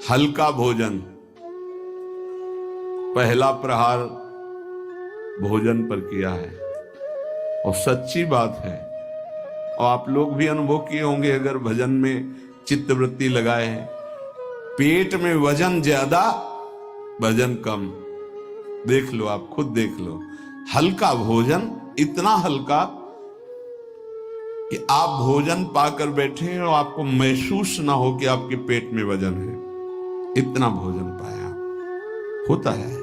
हल्का भोजन, पहला प्रहार भोजन पर किया है और सच्ची बात है। और आप लोग भी अनुभव किए होंगे अगर भजन में चित्तवृत्ति लगाए हैं। पेट में वजन ज्यादा, भजन कम। देख लो, आप खुद देख लो। हल्का भोजन, इतना हल्का कि आप भोजन पाकर बैठे और आपको महसूस ना हो कि आपके पेट में वजन है, इतना भोजन पाया। होता है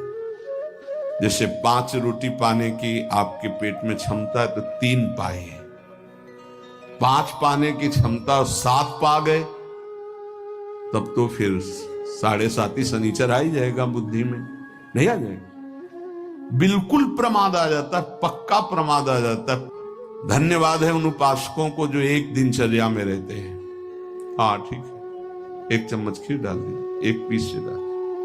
जैसे 5 रोटी पाने की आपके पेट में क्षमता है तो 3 पाए, 5 पाने की क्षमता 7 पा गए, तब तो फिर 7.5 ही शनिचर आ ही जाएगा बुद्धि में, नहीं आ जाएगा। बिल्कुल प्रमाद आ जाता है, पक्का प्रमाद आ जाता है। धन्यवाद है उन उपासकों को जो एक दिनचर्या में रहते हैं। हाँ ठीक है, 1 चम्मच खीर डाल दी, 1 पीस से डाल,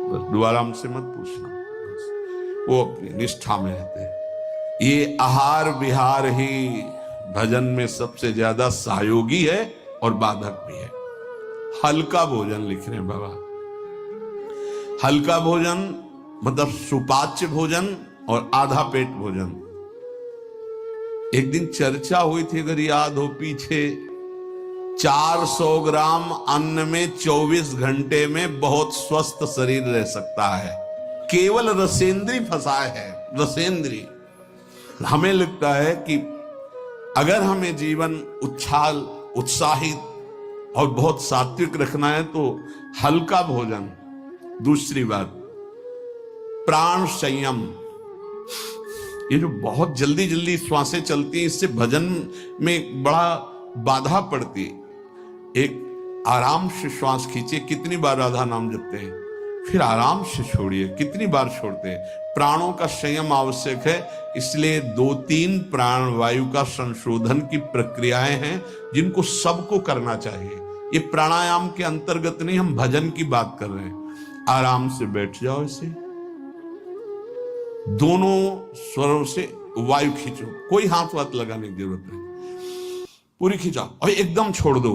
बस दोबारा हमसे मत पूछना, बस वो अपनी निष्ठा में रहते हैं। ये आहार विहार ही भजन में सबसे ज्यादा सहयोगी है और बाधक भी है। हल्का भोजन लिख रहे हैं बाबा। हल्का भोजन मतलब सुपाच्य भोजन और आधा पेट भोजन। एक दिन चर्चा हुई थी, अगर याद हो पीछे, 400 ग्राम अन्न में 24 घंटे में बहुत स्वस्थ शरीर रह सकता है। केवल रसेंद्री फंसाए है, रसेंद्री। हमें लगता है कि अगर हमें जीवन उछाल उत्साहित और बहुत सात्विक रखना है तो हल्का भोजन। दूसरी बात, प्राण संयम। ये जो बहुत जल्दी जल्दी श्वासें चलती हैं, इससे भजन में बड़ा बाधा पड़ती है। एक आराम से श्वास खींचिए, कितनी बार राधा नाम जपते हैं, फिर आराम से छोड़िए, कितनी बार छोड़ते हैं। प्राणों का संयम आवश्यक है, इसलिए 2-3 प्राण वायु का संशोधन की प्रक्रियाएं हैं जिनको सबको करना चाहिए। ये प्राणायाम के अंतर्गत नहीं, हम भजन की बात कर रहे हैं। आराम से बैठ जाओ, इसे दोनों स्वरों से वायु खींचो, कोई हाथ वाथ लगाने की जरूरत नहीं, पूरी खींचा और एकदम छोड़ दो।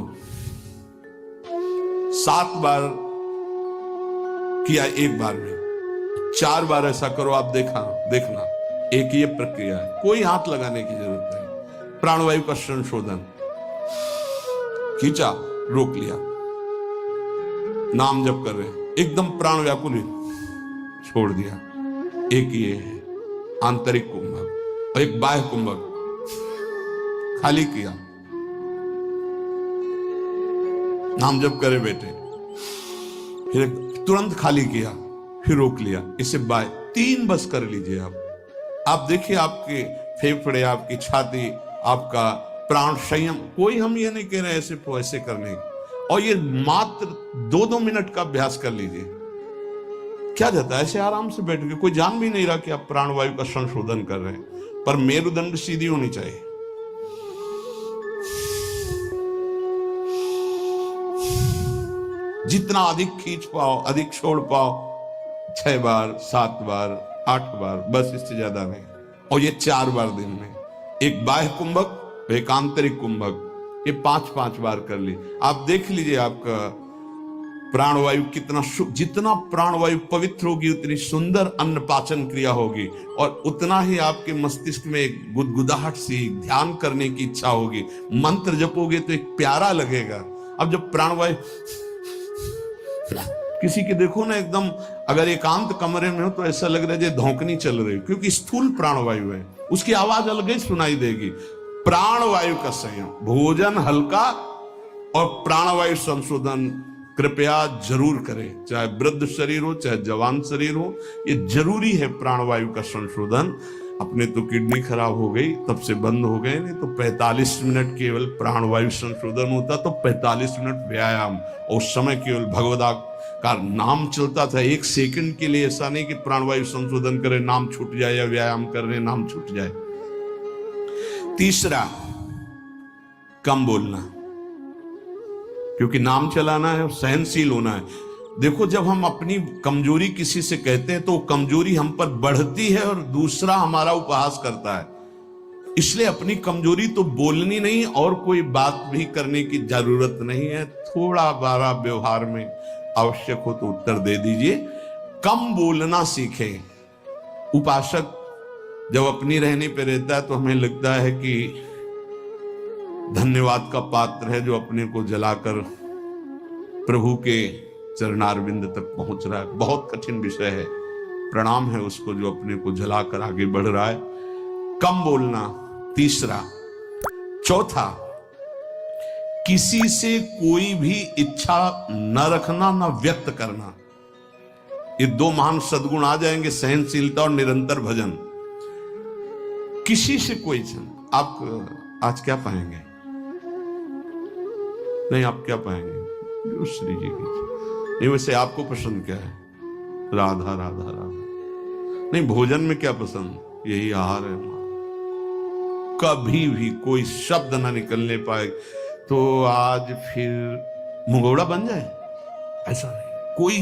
7 बार किया एक बार में, 4 बार ऐसा करो, आप देखना एक ये प्रक्रिया है, कोई हाथ लगाने की जरूरत नहीं। प्राणवायु का संशोधन, खींचा, रोक लिया, नाम जप कर रहे, एकदम प्राण व्याकुल, छोड़ दिया। एक ये है आंतरिक कुंभक और एक बाह्य कुंभक, खाली किया, नाम जप करे बैठे, फिर तुरंत खाली किया, फिर रोक लिया, इसे बाह्य 3 बस कर लीजिए आप देखिए आपके फेफड़े, आपकी छाती, आपका प्राण संयम। कोई हम ये नहीं कह रहे ऐसे वैसे करने, और ये मात्र 2-2 मिनट का अभ्यास कर लीजिए। क्या जाता है ऐसे आराम से बैठ के, कोई जान भी नहीं रहा कि आप प्राणवायु का संशोधन कर रहे हैं। पर मेरुदंड सीधी होनी चाहिए। जितना अधिक खींच पाओ, अधिक छोड़ पाओ, 6 बार, 7 बार, 8 बार, बस, इससे ज्यादा नहीं। और ये 4 बार दिन में, एक बाह्य कुंभक, एक आंतरिक कुंभक, ये 5-5 बार कर ली। आप देख लीजिए आपका प्राणवायु कितना, जितना प्राणवायु पवित्र होगी उतनी सुंदर अन्न पाचन क्रिया होगी, और उतना ही आपके मस्तिष्क में एक गुदगुदाहट सी ध्यान करने की इच्छा होगी। मंत्र जपोगे तो एक प्यारा लगेगा। अब जब प्राणवायु किसी के देखो ना, एकदम अगर एकांत कमरे में हो तो ऐसा लग रहा है जैसे धौंकनी चल रही, क्योंकि स्थूल प्राणवायु है, उसकी आवाज अलग ही सुनाई देगी। प्राणवायु का संयम, भोजन हल्का और प्राणवायु संशोधन कृपया जरूर करें, चाहे वृद्ध शरीर हो चाहे जवान शरीर हो, ये जरूरी है प्राणवायु का संशोधन। अपने तो किडनी खराब हो गई, तब से बंद हो गए, नहीं तो 45 मिनट केवल प्राणवायु संशोधन होता, तो 45 मिनट व्यायाम, और उस समय केवल भगवदा का नाम चलता था। 1 सेकंड के लिए ऐसा नहीं कि प्राणवायु संशोधन करे, नाम छूट जाए, या व्यायाम कर रहे नाम छूट जाए। तीसरा, कम बोलना, क्योंकि नाम चलाना है और सहनशील होना है। देखो, जब हम अपनी कमजोरी किसी से कहते हैं तो कमजोरी हम पर बढ़ती है और दूसरा हमारा उपहास करता है। इसलिए अपनी कमजोरी तो बोलनी नहीं, और कोई बात भी करने की जरूरत नहीं है। थोड़ा बारा व्यवहार में आवश्यक हो तो उत्तर दे दीजिए। कम बोलना सीखें। उपासक जब अपनी रहने पे रहता है तो हमें लगता है कि धन्यवाद का पात्र है जो अपने को जलाकर प्रभु के चरणारविंद तक पहुंच रहा है। बहुत कठिन विषय है, प्रणाम है उसको जो अपने को जलाकर आगे बढ़ रहा है। कम बोलना, तीसरा। चौथा, किसी से कोई भी इच्छा न रखना, न व्यक्त करना। ये दो महान सद्गुण आ जाएंगे, सहनशीलता और निरंतर भजन। किसी से कोई इच्छा, आप आज क्या पाएंगे? नहीं, आप क्या पाएंगे? जो श्री जी की इच्छा। नहीं, वैसे आपको पसंद क्या है? राधा राधा राधा। नहीं, भोजन में क्या पसंद? यही आहार है। कभी भी कोई शब्द ना निकलने पाए तो आज फिर मुंगौड़ा बन जाए, ऐसा नहीं। कोई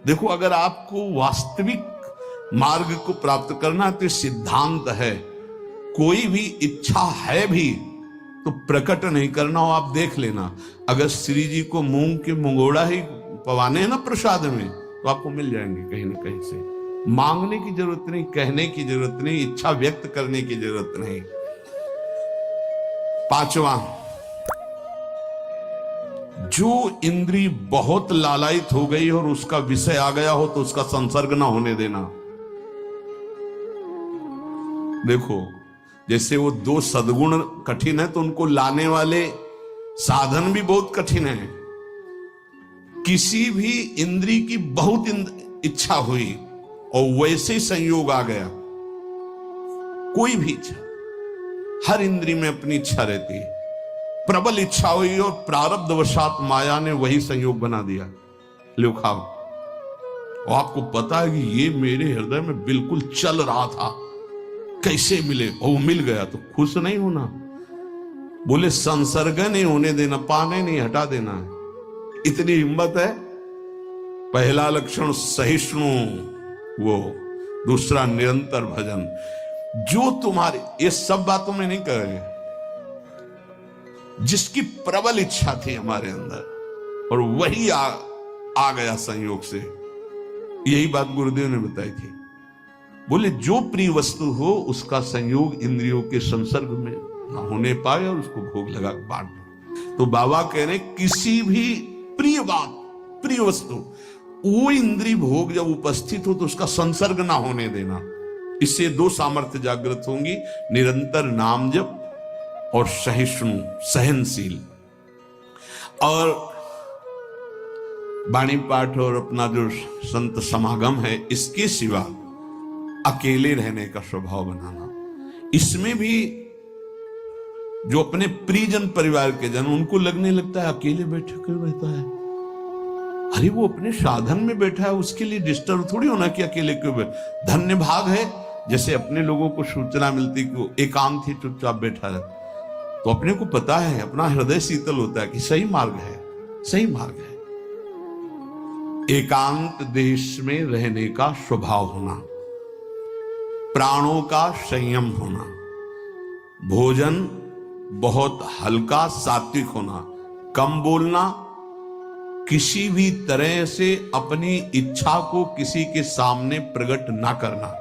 देखो, अगर आपको वास्तविक मार्ग को प्राप्त करना तो सिद्धांत है, कोई भी इच्छा है भी तो प्रकट नहीं करना हो। आप देख लेना, अगर श्री जी को मूंग के मुंगौड़ा ही पवाने हैं ना प्रसाद में, तो आपको मिल जाएंगे कहीं ना कहीं से। मांगने की जरूरत नहीं, कहने की जरूरत नहीं, इच्छा व्यक्त करने की जरूरत नहीं। पांचवा, जो इंद्री बहुत लालायित हो गई और उसका विषय आ गया हो तो उसका संसर्ग ना होने देना। देखो, जैसे वो दो सद्गुण कठिन है तो उनको लाने वाले साधन भी बहुत कठिन है। किसी भी इंद्री की बहुत इच्छा हुई और वैसे संयोग आ गया, कोई भी इच्छा, हर इंद्री में अपनी इच्छा रहती है। प्रबल इच्छा हुई और प्रारब्धवशात माया ने वही संयोग बना दिया, लो खाओ। और आपको पता है कि ये मेरे हृदय में बिल्कुल चल रहा था, कैसे मिले, और मिल गया, तो खुश नहीं होना। बोले संसर्ग नहीं होने देना, पाने नहीं, हटा देना है। इतनी हिम्मत है। पहला लक्षण सहिष्णु, वो दूसरा निरंतर भजन। जो तुम्हारे, ये सब बातों में नहीं कहे, जिसकी प्रबल इच्छा थी हमारे अंदर और वही आ गया संयोग से, यही बात गुरुदेव ने बताई थी। बोले जो प्रिय वस्तु हो उसका संयोग इंद्रियों के संसर्ग में न होने पाए और उसको भोग लगा बांट दो। तो बाबा कह रहे किसी भी प्रिय बात, प्रिय वस्तु, वो इंद्रिय भोग जब उपस्थित हो तो उसका संसर्ग ना होने देना। इससे दो सामर्थ्य जागृत होंगी, निरंतर नाम जप और सहिष्णु, सहनशील। और वाणी पाठ और अपना जो संत समागम है, इसके सिवा अकेले रहने का स्वभाव बनाना। इसमें भी जो अपने प्रियजन परिवार के जन, उनको लगने लगता है अकेले बैठे क्यों रहता है। अरे वो अपने साधन में बैठा है, उसके लिए डिस्टर्ब थोड़ी होना कि अकेले क्यों बैठा। धन्य भाग है जैसे अपने लोगों को सूचना मिलती कि वो एकांत ही चुपचाप बैठा रहता, तो अपने को पता है, अपना हृदय शीतल होता है कि सही मार्ग है, सही मार्ग है। एकांत देश में रहने का स्वभाव होना, प्राणों का संयम होना, भोजन बहुत हल्का सात्विक होना, कम बोलना, किसी भी तरह से अपनी इच्छा को किसी के सामने प्रकट ना करना।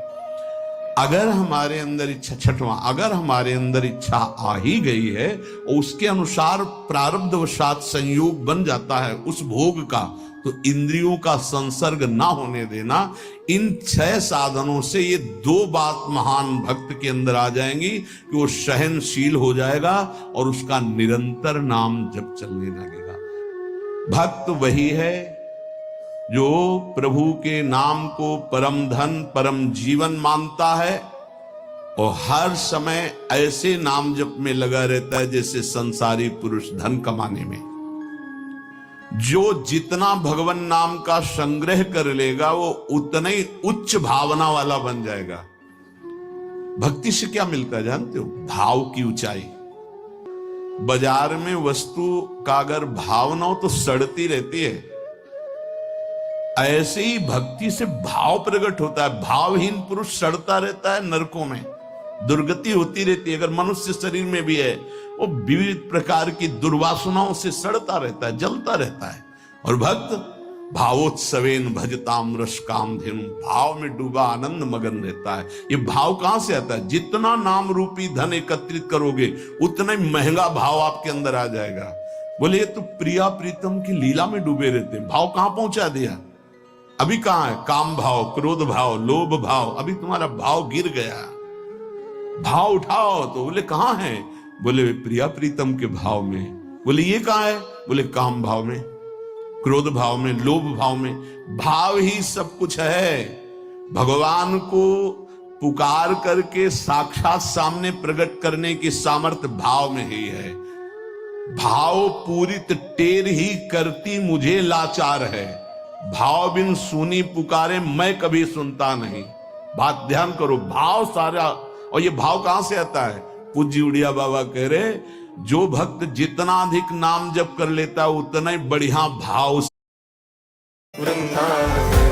अगर हमारे अंदर इच्छा, छठवां, अगर हमारे अंदर इच्छा आ ही गई है और उसके अनुसार प्रारब्धवशात संयोग बन जाता है उस भोग का, तो इंद्रियों का संसर्ग ना होने देना। इन 6 साधनों से ये 2 बात महान भक्त के अंदर आ जाएंगी कि वो सहनशील हो जाएगा और उसका निरंतर नाम जप चलने लगेगा। भक्त वही है जो प्रभु के नाम को परम धन, परम जीवन मानता है और हर समय ऐसे नाम जप में लगा रहता है जैसे संसारी पुरुष धन कमाने में। जो जितना भगवान नाम का संग्रह कर लेगा वो उतना ही उच्च भावना वाला बन जाएगा। भक्ति से क्या मिलता है जानते हो? भाव की ऊंचाई। बाजार में वस्तु का अगर भाव ना हो तो सड़ती रहती है, ऐसे ही भक्ति से भाव प्रकट होता है। भावहीन पुरुष सड़ता रहता है, नरकों में दुर्गति होती रहती है। अगर मनुष्य शरीर में भी है, वो विविध प्रकार की दुर्वासनाओं से सड़ता रहता है, जलता रहता है। और भक्त भावोत्सवेन भजताम रस काम धेनु, भाव में डूबा आनंद मगन रहता है। ये भाव कहां से आता है? जितना नाम रूपी धन एकत्रित करोगे उतना ही महंगा भाव आपके अंदर आ जाएगा। बोले ये तो प्रिया प्रीतम की लीला में डूबे रहते हैं, भाव कहां पहुंचा दिया? अभी कहां है? काम भाव, क्रोध भाव, लोभ भाव, अभी तुम्हारा भाव गिर गया। भाव उठाओ। तो बोले कहां है? बोले प्रिया प्रीतम के भाव में। बोले ये कहां है? बोले काम भाव में, क्रोध भाव में, लोभ भाव में। भाव ही सब कुछ है। भगवान को पुकार करके साक्षात सामने प्रकट करने की सामर्थ्य भाव में ही है। भाव पूरित टेर ही करती मुझे लाचार है, भाव बिन सुनी पुकारे मैं कभी सुनता नहीं। बात ध्यान करो, भाव सारा। और ये भाव कहां से आता है? पूज्य उड़िया बाबा कह रहे, जो भक्त जितना अधिक नाम जप कर लेता है उतना ही बढ़िया भाव